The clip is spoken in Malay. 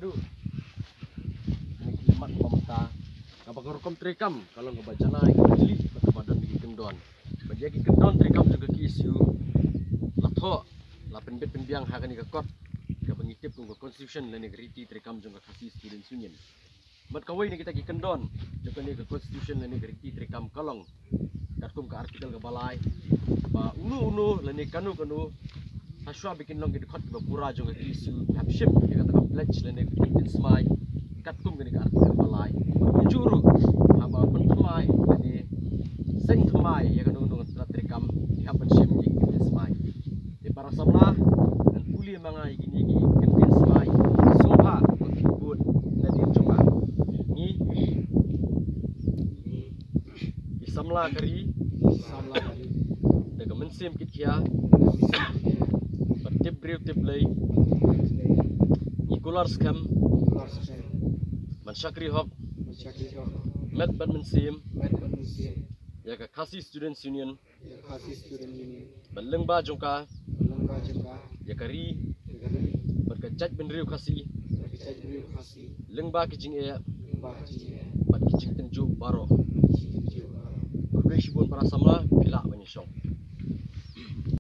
adu. Ini klimat pemata. Kapag kom trikam kalau ngebaca naik jeli badan di kendon. Badia ki kendon trikam juga ki isu latho la penbet penbiang hakan ni kakot. Ka pengitip ng constitution la negeri trikam juga kasih student union. Mat kawai ni kita ki kendon juga ni ke constitution la negeri trikam kalong. Katkum ke artikel ke balai. Ba unu la ni kanu haswa bikin long di khot ba pura juga ki isu hapship dia kata pledge la negeri smai. Katkum ke artikel balai. Juru haba pentemai jadi sing temai ya kan untuk trikam dihapan sim di smai di para samlah dan puli mangai gini kentin smai soha buat nadir coba ni di samlah kari daga mensim kit kia bertip briu tip lay ikular skam mansyakri hok met ban mensim ya ka kasih student union baleng ba jongka ya kari berkecaj benriu kasih leng ba kijing e bat kijing tenju baro kubri shibun para samla pila banyesong